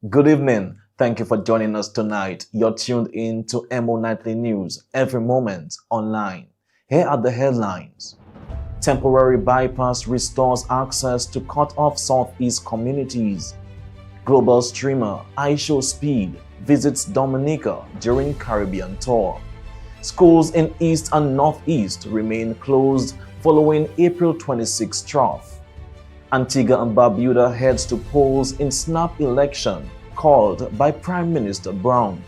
Good evening. Thank you for joining us tonight. You're tuned in to Emo Nightly News, every moment online. Here are the headlines. Temporary bypass restores access to cut-off Southeast communities. Global streamer iShowSpeed visits Dominica during Caribbean tour. Schools in East and Northeast remain closed following April 26 trough. Antigua and Barbuda heads to polls in snap election called by Prime Minister Brown.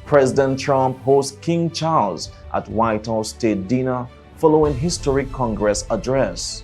President Trump hosts King Charles at White House State Dinner following historic Congress address.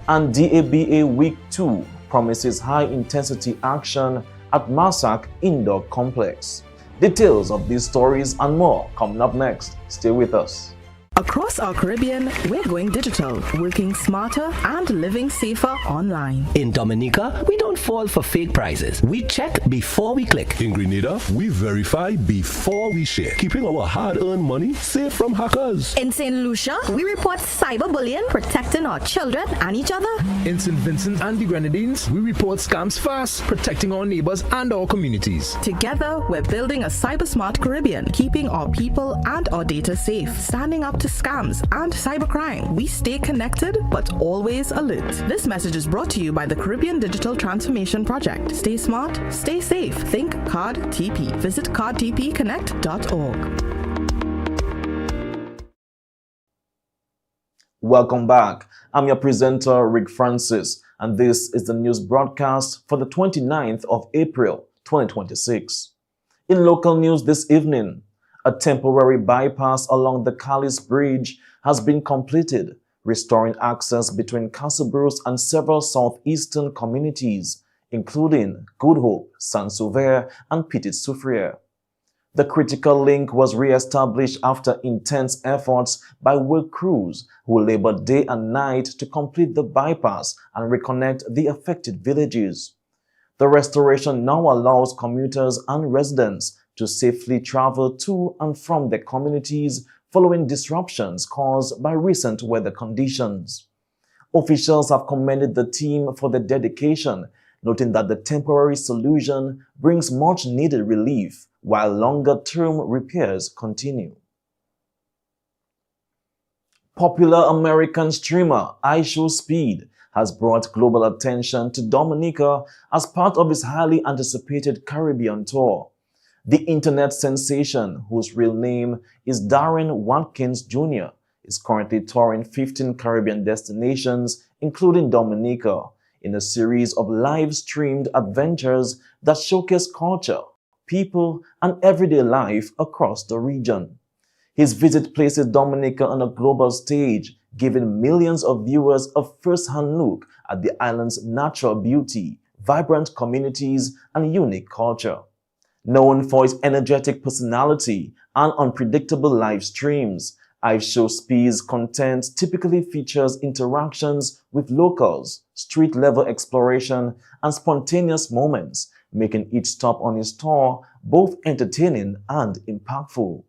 And DABA Week 2 promises high-intensity action at Massac Indoor Complex. Details of these stories and more coming up next. Stay with us. Across our Caribbean, we're going digital, working smarter and living safer online. In Dominica, we don't fall for fake prices. We check before we click. In Grenada, we verify before we share, keeping our hard-earned money safe from hackers. In St. Lucia, we report cyberbullying, protecting our children and each other. In St. Vincent and the Grenadines, we report scams fast, protecting our neighbors and our communities. Together, we're building a cyber-smart Caribbean, keeping our people and our data safe, standing up to scams and cybercrime. We stay connected, but always alert. This message is brought to you by the Caribbean Digital Transformation Project. Stay smart, stay safe. Think Card TP. Visit cardtpconnect.org. Welcome back. I'm your presenter, Rick Francis, and this is the news broadcast for the 29th of April, 2026. In local news this evening, a temporary bypass along the Calais Bridge has been completed, restoring access between Castlebruce and several southeastern communities, including Good Hope, Saint-Sauveur, and Petite-Soufrière. The critical link was re-established after intense efforts by work crews who labored day and night to complete the bypass and reconnect the affected villages. The restoration now allows commuters and residents to safely travel to and from their communities following disruptions caused by recent weather conditions. Officials have commended the team for their dedication, noting that the temporary solution brings much needed relief while longer-term repairs continue. Popular American streamer iShowSpeed has brought global attention to Dominica as part of his highly anticipated Caribbean tour. The internet sensation, whose real name is Darren Watkins Jr., is currently touring 15 Caribbean destinations, including Dominica, in a series of live-streamed adventures that showcase culture, people, and everyday life across the region. His visit places Dominica on a global stage, giving millions of viewers a first-hand look at the island's natural beauty, vibrant communities, and unique culture. Known for its energetic personality and unpredictable live streams, iShowSpeed's content typically features interactions with locals, street-level exploration, and spontaneous moments, making each stop on his tour both entertaining and impactful.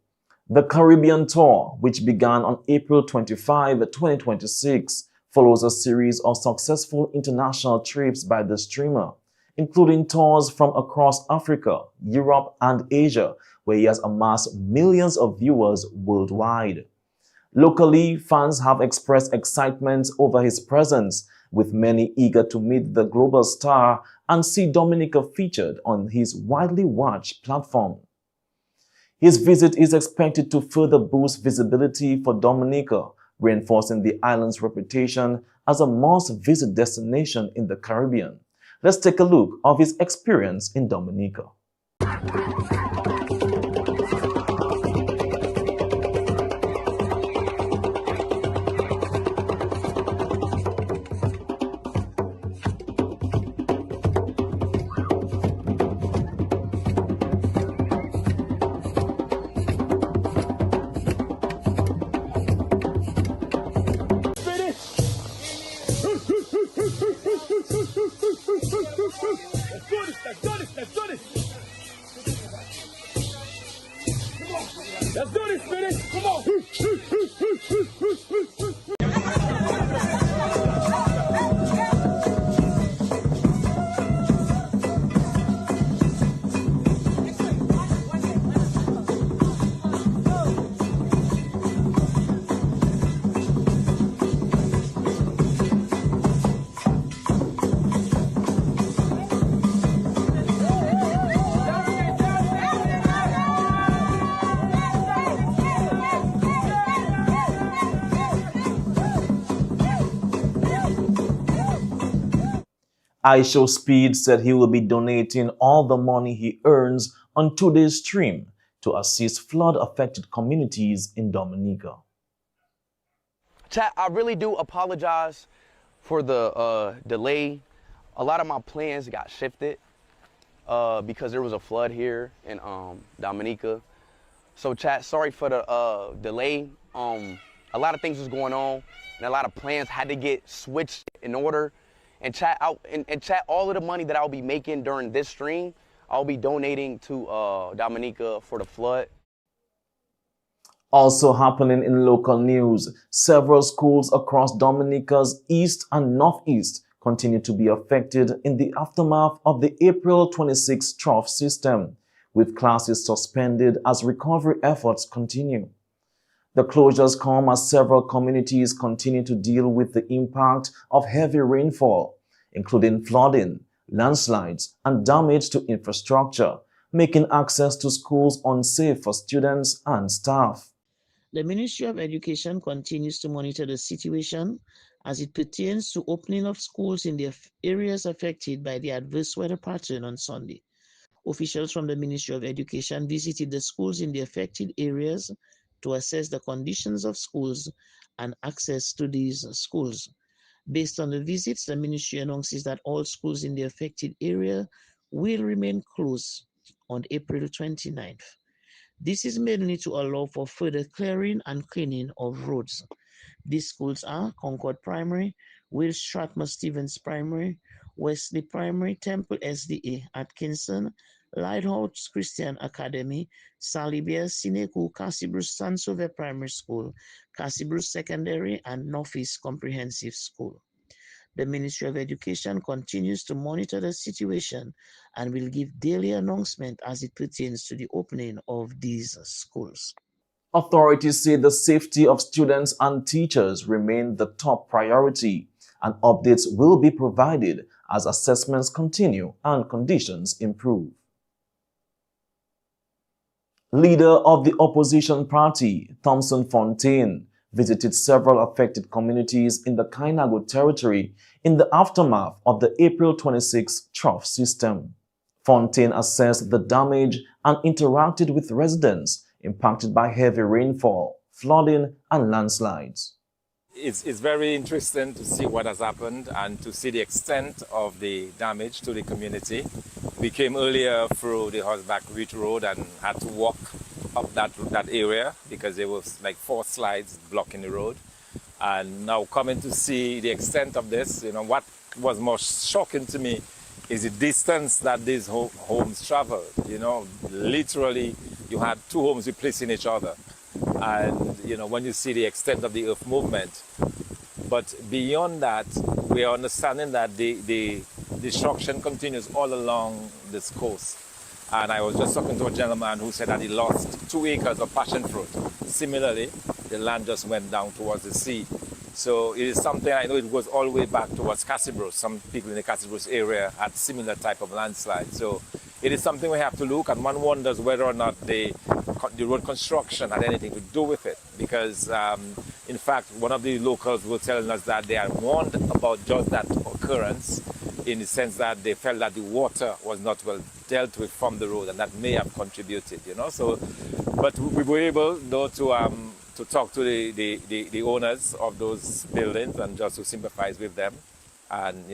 The Caribbean tour, which began on April 25, 2026, follows a series of successful international trips by the streamer, including tours from across Africa, Europe, and Asia, where he has amassed millions of viewers worldwide. Locally, fans have expressed excitement over his presence, with many eager to meet the global star and see Dominica featured on his widely watched platform. His visit is expected to further boost visibility for Dominica, reinforcing the island's reputation as a must-visit destination in the Caribbean. Let's take a look of his experience in Dominica. Speed said he will be donating all the money he earns on today's stream to assist flood-affected communities in Dominica. Chat, I really do apologize for the delay. A lot of my plans got shifted because there was a flood here in Dominica. So chat, sorry for the delay. A lot of things was going on and a lot of plans had to get switched in order. And chat, chat, all of the money that I'll be making during this stream, I'll be donating to Dominica for the flood. Also happening in local news, several schools across Dominica's east and northeast continue to be affected in the aftermath of the April 26 trough system, with classes suspended as recovery efforts continue. The closures come as several communities continue to deal with the impact of heavy rainfall, including flooding, landslides, and damage to infrastructure, making access to schools unsafe for students and staff. The Ministry of Education continues to monitor the situation as it pertains to opening of schools in the areas affected by the adverse weather pattern on Sunday. Officials from the Ministry of Education visited the schools in the affected areas to assess the conditions of schools and access to these schools. Based on the visits, the ministry announces that all schools in the affected area will remain closed on April 29th. This is mainly to allow for further clearing and cleaning of roads. These schools are Concord Primary, Will Strathmore Stevens Primary, Wesley Primary, Temple SDA, Atkinson, Lighthouse Christian Academy, Salibia, Sineku, Cassibruce Sansove Primary School, Cassibruce Secondary, and Northeast Comprehensive School. The Ministry of Education continues to monitor the situation and will give daily announcement as it pertains to the opening of these schools. Authorities say the safety of students and teachers remain the top priority, and updates will be provided as assessments continue and conditions improve. Leader of the opposition party, Thompson Fontaine, visited several affected communities in the Kainago territory in the aftermath of the April 26 trough system. Fontaine assessed the damage and interacted with residents impacted by heavy rainfall, flooding, and landslides. It's very interesting to see what has happened and to see the extent of the damage to the community. We came earlier through the Horseback Ridge Road and had to walk up that area because there was like 4 slides blocking the road. And now coming to see the extent of this, what was most shocking to me is the distance that these homes traveled. Literally you had 2 homes replacing each other. And when you see the extent of the earth movement. But beyond that, we are understanding that the destruction continues all along this coast. And I was just talking to a gentleman who said that he lost 2 acres of passion fruit. Similarly, the land just went down towards the sea. So it is something, I know it goes all the way back towards Cassibruce. Some people in the Cassibruce area had similar type of landslide. So it is something we have to look, and one wonders whether or not the road construction had anything to do with it. Because in fact, one of the locals were telling us that they are warned about just that occurrence, in the sense that they felt that the water was not well dealt with from the road, and that may have contributed, So, but we were able, though, to talk to the owners of those buildings and just to sympathize with them, and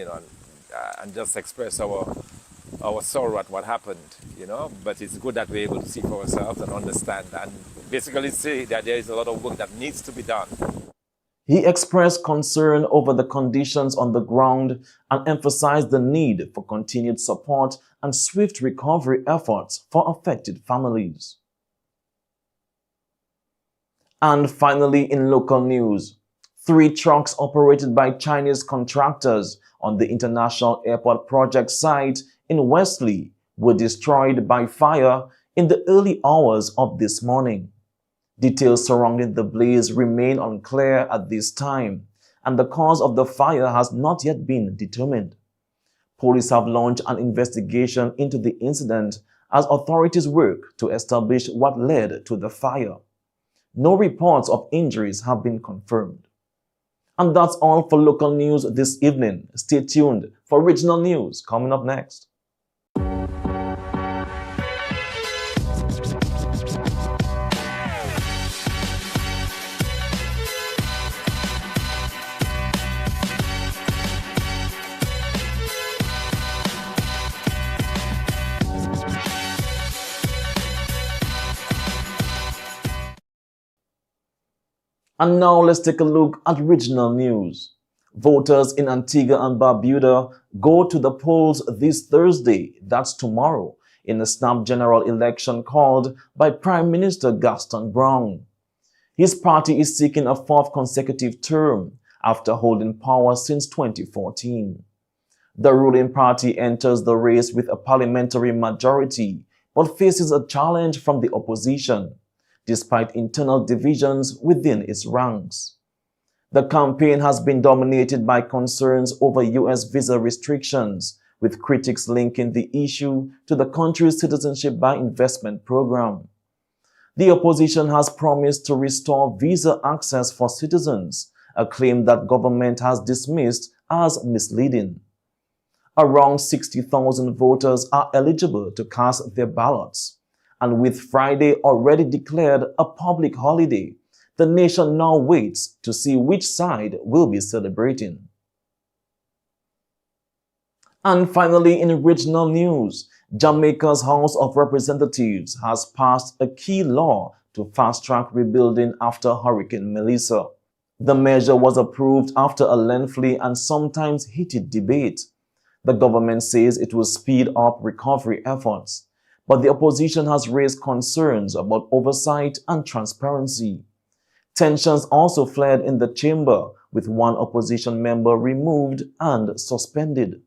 and just express our sorrow at what happened, But it's good that we're able to see for ourselves and understand, and basically see that there is a lot of work that needs to be done. He expressed concern over the conditions on the ground and emphasized the need for continued support and swift recovery efforts for affected families. And finally, in local news, 3 trucks operated by Chinese contractors on the International Airport project site in Wesley were destroyed by fire in the early hours of this morning. Details surrounding the blaze remain unclear at this time, and the cause of the fire has not yet been determined. Police have launched an investigation into the incident as authorities work to establish what led to the fire. No reports of injuries have been confirmed. And that's all for local news this evening. Stay tuned for regional news coming up next. And now let's take a look at regional news. Voters in Antigua and Barbuda go to the polls this Thursday, that's tomorrow, in a snap general election called by Prime Minister Gaston Brown. His party is seeking a fourth consecutive term after holding power since 2014. The ruling party enters the race with a parliamentary majority, but faces a challenge from the opposition, despite internal divisions within its ranks. The campaign has been dominated by concerns over U.S. visa restrictions, with critics linking the issue to the country's citizenship by investment program. The opposition has promised to restore visa access for citizens, a claim that government has dismissed as misleading. Around 60,000 voters are eligible to cast their ballots. And with Friday already declared a public holiday, the nation now waits to see which side will be celebrating. And finally, in regional news, Jamaica's House of Representatives has passed a key law to fast-track rebuilding after Hurricane Melissa. The measure was approved after a lengthy and sometimes heated debate. The government says it will speed up recovery efforts, but the opposition has raised concerns about oversight and transparency. Tensions also flared in the chamber, with one opposition member removed and suspended.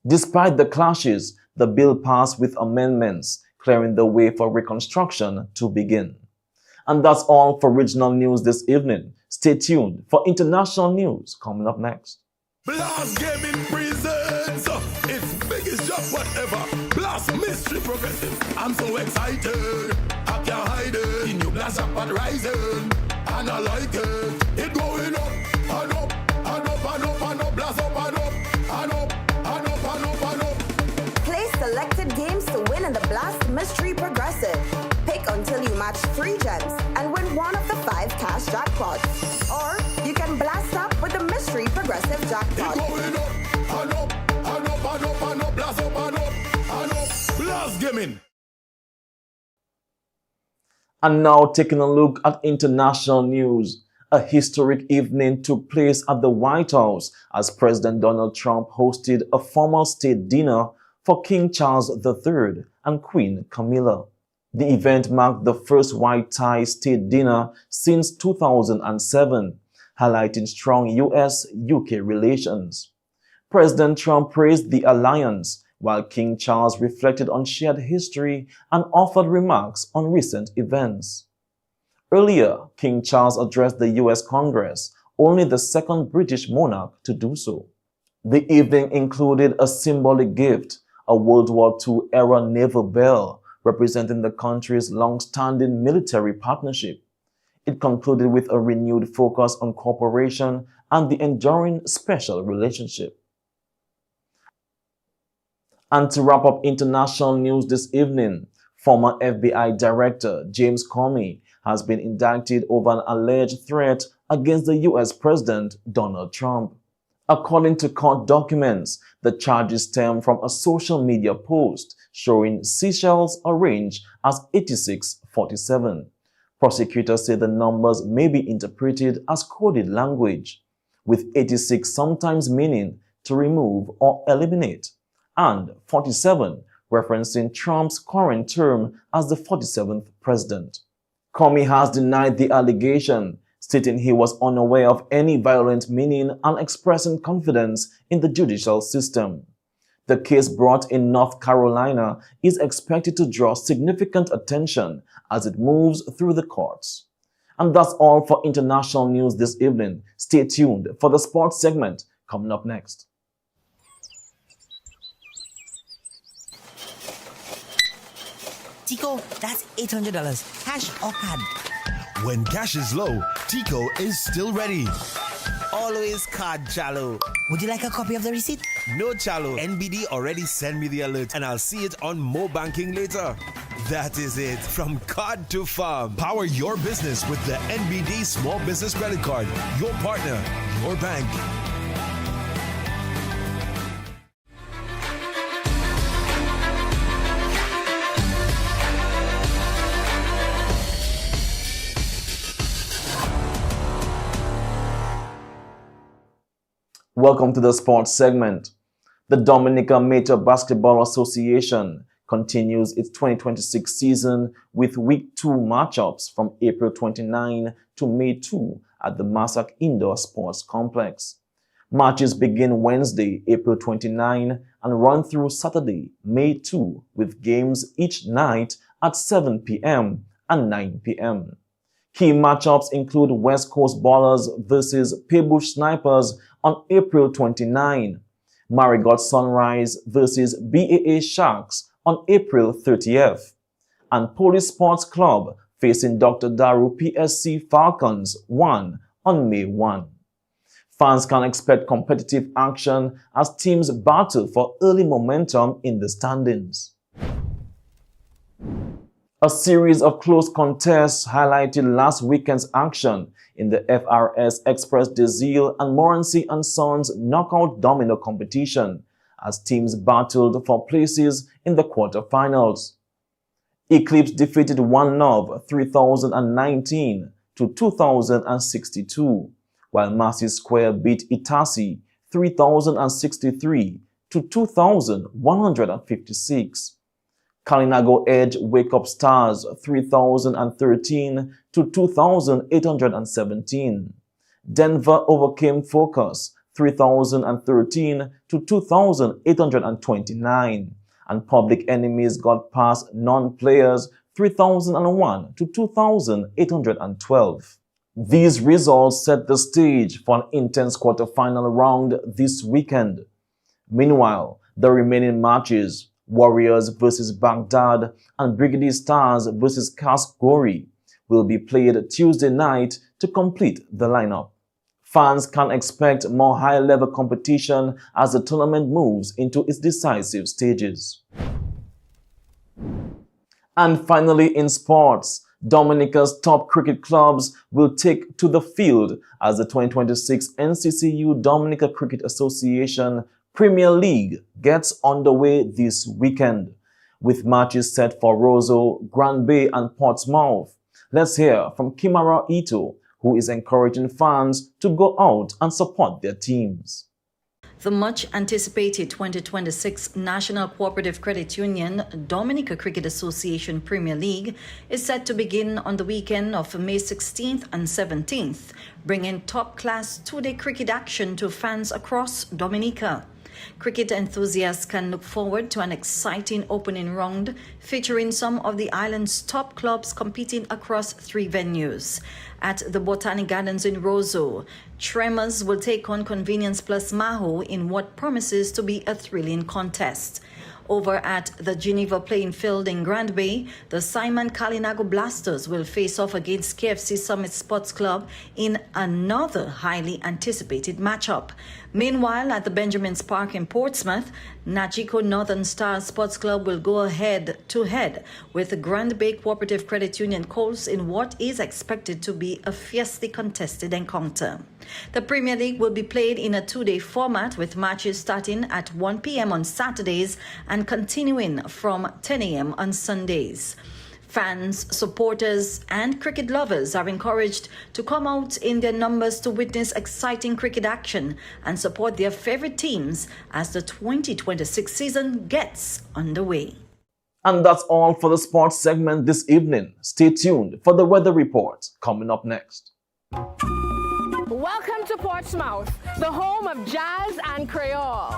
Despite the clashes, the bill passed with amendments, clearing the way for reconstruction to begin. And that's all for regional news this evening. Stay tuned for international news coming up next. Blast Gaming presents its biggest job whatever. Blast Mystery Progressive. I'm so excited. I can't hide it. The new Blast Jackpot rising. And I like it. It going up and up and up and up and up. Blast up and up and up and up and up and up. Play selected games to win in the Blast Mystery Progressive. Pick until you match 3 gems and win one of the 5 cash jackpots. Or you can blast up with the Mystery Progressive jackpot. It going up and up and up and up and up. Blast up and up and up. Blast Gaming. And now taking a look at international news. A historic evening took place at the White House as President Donald Trump hosted a formal state dinner for King Charles III and Queen Camilla. The event marked the first white-tie state dinner since 2007, highlighting strong US-UK relations. President Trump praised the alliance, while King Charles reflected on shared history and offered remarks on recent events. Earlier, King Charles addressed the US Congress, only the second British monarch to do so. The evening included a symbolic gift, a World War II-era naval bell, representing the country's long-standing military partnership. It concluded with a renewed focus on cooperation and the enduring special relationship. And to wrap up international news this evening, former FBI Director James Comey has been indicted over an alleged threat against the US President Donald Trump. According to court documents, the charges stem from a social media post showing seashells arranged as 8647. Prosecutors say the numbers may be interpreted as coded language, with 86 sometimes meaning to remove or eliminate, and 47 referencing Trump's current term as the 47th president. Comey has denied the allegation, stating he was unaware of any violent meaning and expressing confidence in the judicial system. The case brought in North Carolina is expected to draw significant attention as it moves through the courts. And that's all for international news this evening. Stay tuned for the sports segment coming up next. Tico, that's $800. Cash or card? When cash is low, Tico is still ready. always card Chalo. Would you like a copy of the receipt? No Chalo, NBD already sent me the alert and I'll see it on Mo Banking later. That is it, from card to farm. Power your business with the NBD Small Business Credit Card. Your partner, your bank. Welcome to the sports segment. The Dominica Major Basketball Association continues its 2026 season with Week 2 matchups from April 29 to May 2 at the Massac Indoor Sports Complex. Matches begin Wednesday, April 29 and run through Saturday, May 2 with games each night at 7 p.m. and 9 p.m. Key matchups include West Coast Ballers versus Paybush Snipers on April 29, Marigot Sunrise versus BAA Sharks on April 30th, and Police Sports Club facing Dr. Daru PSC Falcons 1 on May 1. Fans can expect competitive action as teams battle for early momentum in the standings. A series of close contests highlighted last weekend's action in the FRS Express DeZille and Morency & Sons knockout domino competition as teams battled for places in the quarterfinals. Eclipse defeated One Love 3019 to 2062, while Massey Square beat Itasi 3063 to 2156. Kalinago Edge Wake Up Stars 3013 to 2817. Denver overcame Focus 3013 to 2829. And Public Enemies got past non-players 3001 to 2812. These results set the stage for an intense quarterfinal round this weekend. Meanwhile, the remaining matches, Warriors versus Baghdad and Brigadier Stars versus Kasgori, will be played Tuesday night to complete the lineup. Fans can expect more high-level competition as the tournament moves into its decisive stages. And finally, in sports, Dominica's top cricket clubs will take to the field as the 2026 NCCU Dominica Cricket Association Premier League gets underway this weekend, with matches set for Roseau, Grand Bay and Portsmouth. Let's hear from Kimara Ito, who is encouraging fans to go out and support their teams. The much-anticipated 2026 National Cooperative Credit Union Dominica Cricket Association Premier League is set to begin on the weekend of May 16th and 17th, bringing top-class two-day cricket action to fans across Dominica. Cricket enthusiasts can look forward to an exciting opening round featuring some of the island's top clubs competing across 3 venues. At the Botanic Gardens in Roseau, Tremors will take on Convenience Plus Maho in what promises to be a thrilling contest. Over at the Geneva Playing Field in Grand Bay, the Simon Kalinago Blasters will face off against KFC Summit Sports Club in another highly anticipated matchup. Meanwhile, at the Benjamin's Park in Portsmouth, Nachiko Northern Star Sports Club will go head-to-head with the Grand Bay Cooperative Credit Union Colts in what is expected to be a fiercely contested encounter. The Premier League will be played in a 2-day format with matches starting at 1 p.m. on Saturdays and continuing from 10 a.m. on Sundays. Fans, supporters, and cricket lovers are encouraged to come out in their numbers to witness exciting cricket action and support their favorite teams as the 2026 season gets underway. And that's all for the sports segment this evening. Stay tuned for the weather report coming up next. Welcome to Portsmouth, the home of jazz and Creole.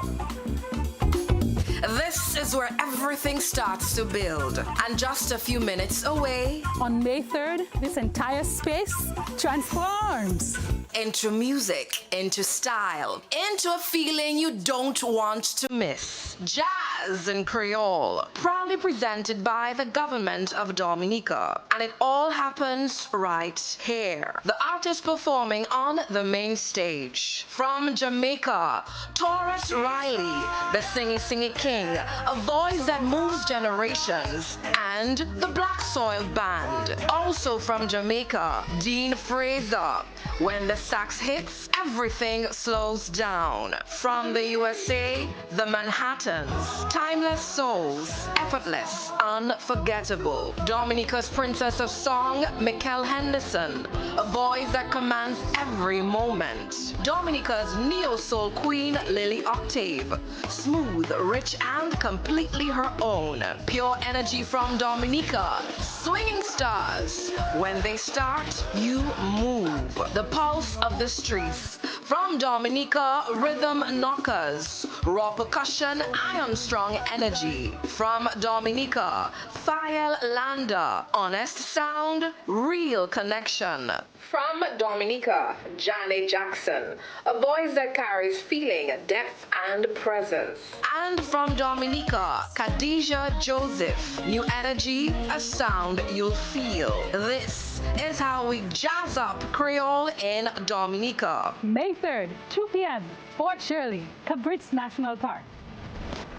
This is where everything starts to build. And just a few minutes away, on May 3rd, this entire space transforms into music, into style, into a feeling you don't want to miss. Jazz and Creole, proudly presented by the government of Dominica. And it all happens right here. The artists performing on the main stage. From Jamaica, Taurus Riley, the Singy King, a voice that moves generations, and the Black Soil Band. Also from Jamaica, Dean Fraser. When the sax hits, everything slows down. From the USA, the Manhattans. Timeless souls, effortless, unforgettable. Dominica's Princess of Song, Mikkel Henderson, a voice that commands every moment. Dominica's neo-soul queen, Lily Octave, smooth, rich, and completely her own. Pure energy from Dominica, swinging stars. When they start, you move. The pulse of the streets. From Dominica, rhythm knockers, raw percussion, iron-strong energy. From Dominica, Fael Landa, honest sound, real connection. From Dominica, Janet Jackson, a voice that carries feeling, depth, and presence. And from Dominica, Khadijah Joseph, new energy, a sound you'll feel. This is how we jazz up Creole in Dominica. May 3rd, 2 p.m., Fort Shirley, Cabritz National Park.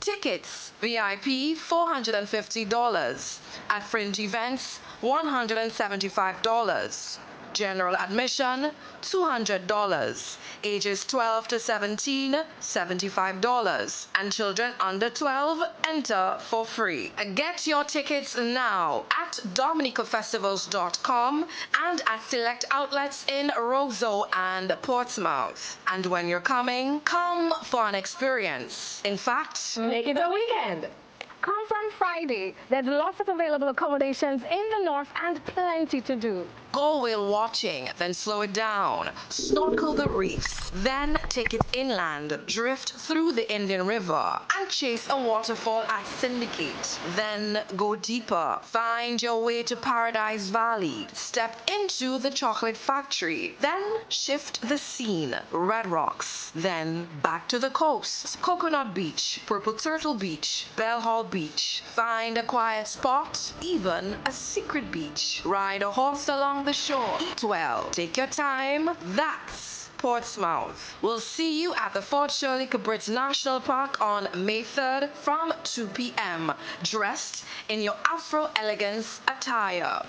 Tickets, VIP $450. At fringe events, $175. General admission, $200. Ages 12 to 17, $75. And children under 12 enter for free. Get your tickets now at dominicafestivals.com and at select outlets in Roseau and Portsmouth. And when you're coming, come for an experience. In fact, make it a weekend. Come from Friday. There's lots of available accommodations in the north and plenty to do. Go whale watching, then slow it down. Snorkel the reefs, then take it inland. Drift through the Indian River and chase a waterfall at Syndicate. Then go deeper. Find your way to Paradise Valley. Step into the chocolate factory. Then shift the scene. Red Rocks. Then back to the coast. Coconut Beach, Purple Turtle Beach, Bell Hall Beach. Find a quiet spot, even a secret beach. Ride a horse along the shore. Eat well. Take your time. That's Portsmouth. We'll see you at the Fort Shirley Cabritz National Park on May 3rd from 2 p.m. dressed in your Afro elegance attire.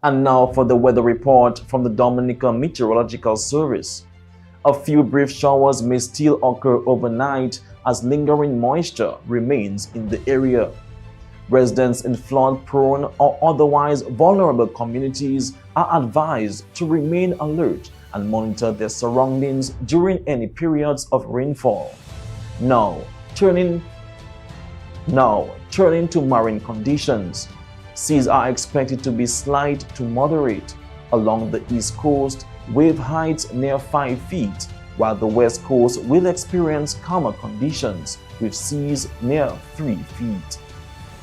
And now for the weather report from the Dominica Meteorological Service. A few brief showers may still occur overnight as lingering moisture remains in the area. Residents in flood-prone or otherwise vulnerable communities are advised to remain alert and monitor their surroundings during any periods of rainfall. Now, turning to marine conditions. Seas are expected to be slight to moderate. Along the east coast, wave heights near 5 feet, while the west coast will experience calmer conditions with seas near 3 feet.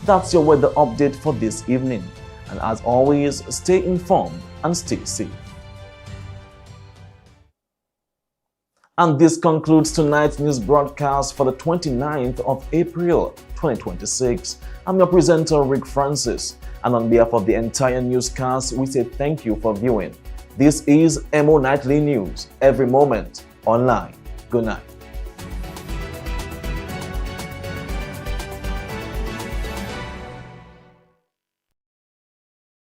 That's your weather update for this evening. And as always, stay informed and stay safe. And this concludes tonight's news broadcast for the 29th of April 2026. I'm your presenter, Rick Francis, and on behalf of the entire newscast, we say thank you for viewing. This is Emo Nightly News, every moment online. Good night.